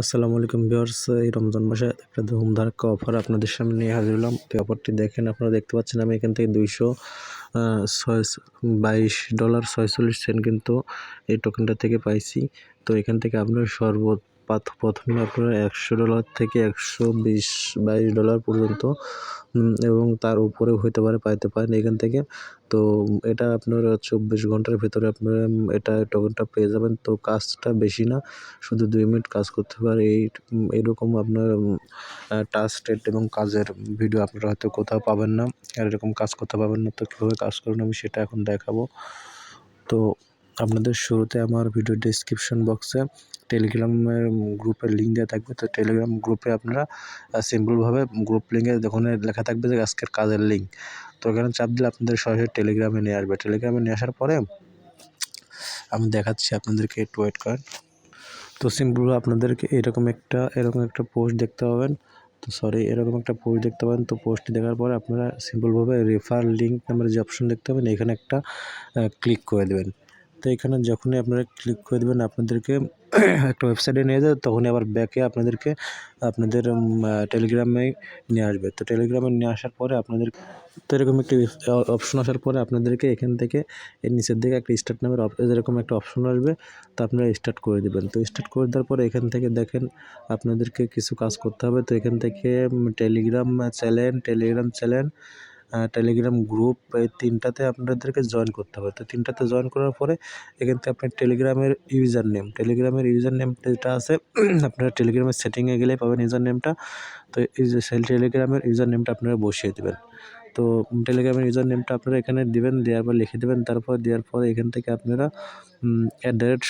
আসসালামু আলাইকুম ভিউয়ার্স, এই রমজান মাসে একটা ধুমধাড়াক্কা অফার আপনাদের সামনে নিয়ে হাজির হলাম। তো অফারটি দেখেন, আপনারা দেখতে পাচ্ছেন আমি এখান থেকে $22.46 কিন্তু এই টোকেনটা থেকে পাইছি। তো এখান থেকে আপনার প্রথমে আপনারা $100 থেকে $122 পর্যন্ত এবং তার উপরেও হতে পারে পাইতে পারেন এখান থেকে। তো এটা আপনারা 24 ঘন্টার ভেতরে আপনারা এটা টোকেনটা পেয়ে যাবেন। তো কাজটা বেশি না, শুধু 2 মিনিট কাজ করতে পারে। এইরকম আপনার ট্রাস্টেড এবং কাজের ভিডিও আপনারা হয়তো কোথাও পাবেন না, আর এরকম কাজ করতে পারবেন না। তো কীভাবে কাজ করবেন আমি সেটা এখন দেখাবো। তো আপনাদের শুরুতে আমার ভিডিও ডেসক্রিপশন বক্সে টেলিগ্রামের গ্রুপের লিঙ্ক দেওয়া থাকবে। তো টেলিগ্রাম গ্রুপে আপনারা সিম্পলভাবে গ্রুপ লিঙ্কে ওখানে লেখা থাকবে যে আজকের কাজের লিঙ্ক। তো ওখানে চাপ দিলে আপনাদের সরাসরি টেলিগ্রামে নিয়ে আসবে। টেলিগ্রামে নিয়ে আসার পরে আমি দেখাচ্ছি আপনাদেরকে, একটু ওয়েট করেন। তো সিম্পলভাবে আপনাদেরকে এরকম একটা পোস্ট দেখতে পাবেন। এরকম একটা পোস্ট দেখতে পাবেন। তো পোস্টটি দেখার পরে আপনারা সিম্পলভাবে রেফার লিঙ্ক নামের যে অপশন দেখতে পাবেন, এখানে একটা ক্লিক করে দেবেন। তো এখানে যখনই আপনারা ক্লিক করে দেবেন আপনাদেরকে একটা ওয়েবসাইটে নিয়ে যাবে, তখনই আবার ব্যাকে আপনাদের টেলিগ্রামে নিয়ে আসবে। তো টেলিগ্রামে নিয়ে আসার পরে তো এরকম একটি অপশন আসার পরে আপনাদেরকে এখান থেকে এর নিচের দিকে একটা স্টার্ট নামের এরকম একটা অপশন আসবে। তো আপনারা স্টার্ট করে দেবেন। তো স্টার্ট করে দেওয়ার পরে এখান থেকে দেখেন আপনাদেরকে কিছু কাজ করতে হবে। তো এখান থেকে টেলিগ্রাম চ্যানেল, টেলিগ্রাম গ্রুপ, এই 3টাতে আপনাদেরকে জয়েন করতে হবে। তো 3টাতে জয়েন করার পরে এখান থেকে আপনার টেলিগ্রামের ইউজার নেম যেটা আছে আপনারা টেলিগ্রামের সেটিংয়ে গেলেই পাবেন ইউজার নেমটা। তো এই যে টেলিগ্রামের ইউজার নেমটা আপনারা বসিয়ে দেবেন। তো টেলিগ্রামের ইউজার নেমটা আপনারা এখানে দিবেন, দেওয়ার পর লিখে দেবেন। তারপর দেওয়ার পরে এখান থেকে আপনারা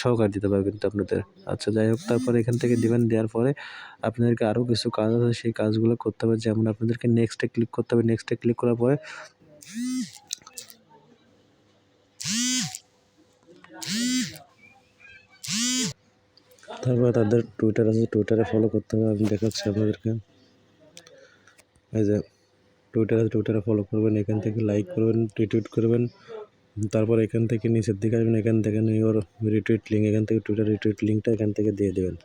সহকারে দিতে পারবেন কিন্তু আপনাদের। আচ্ছা, যাই হোক, তারপরে এখান থেকে দিবেন। দেওয়ার পরে আপনাদেরকে আরও কিছু কাজ আছে, সেই কাজগুলো করতে হবে। যেমন আপনাদেরকে নেক্সটে ক্লিক করতে হবে। নেক্সটে ক্লিক করার পরে তারপরে তাদের টুইটার আছে, টুইটারে ফলো করতে হবে। আমি দেখাচ্ছি আপনাদেরকে। এই যে টুইটার আছে, টুইটারে ফলো করবেন, এখান থেকে লাইক করবেন, রিটুইট করবেন। তারপর এখান থেকে নিচের দিকে আসবেন, এখান থেকে ইওর রিটুইট লিঙ্ক, এখান থেকে টুইটার রিটুইট লিঙ্কটা এখান থেকে দিয়ে দেবেন।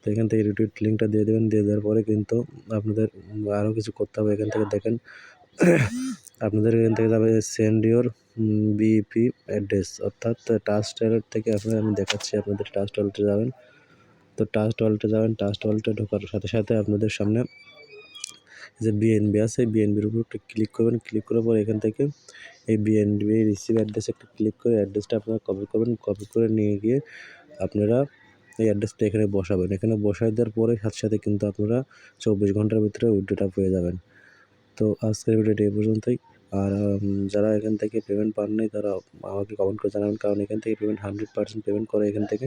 তো এখান থেকে রিটুইট লিঙ্কটা দিয়ে দেবেন। দিয়ে দেওয়ার পরে কিন্তু আপনাদের আরও কিছু করতে হবে। এখান থেকে দেখেন আপনাদের এখান থেকে যাবে সেন্ড ইওর বিপি অ্যাড্রেস, অর্থাৎ ট্রাস্ট ওয়ালেট থেকে আমি দেখাচ্ছি আপনাদের। ট্রাস্ট ওয়ালেটে যাবেন। তো ট্রাস্ট ওয়ালেটে ঢোকার সাথে সাথে আপনাদের সামনে যে বিএনবি আছে, বিএনবির উপর একটু ক্লিক করবেন। ক্লিক করার পর এখান থেকে এই বিএনবি রিসিভ অ্যাড্রেসে একটা ক্লিক করে অ্যাড্রেসটা আপনারা কপি করবেন। কপি করে নিয়ে গিয়ে আপনারা এই অ্যাড্রেসটা এখানে বসাবেন। এখানে বসায় দেওয়ার পরে সাথে সাথে কিন্তু আপনারা 24 ঘন্টার ভিতরে উইথড্রটা পেয়ে যাবেন। তো আজকের ভিডিওটি এই পর্যন্তই। আর যারা এখান থেকে পেমেন্ট পান নাই তারা আমাকে কমেন্ট করে জানাবেন, কারণ এখান থেকে পেমেন্ট 100% পেমেন্ট করে এখান থেকে।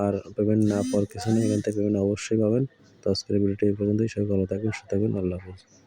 আর পেমেন্ট না পাওয়ার কিছু নেই, এখান থেকে পেমেন্ট অবশ্যই পাবেন। তো আজকের ভিডিওটি এই পর্যন্তই। সবাই ভালো থাকবেন, সুস্থ থাকবেন। আল্লাহ হাফেজ।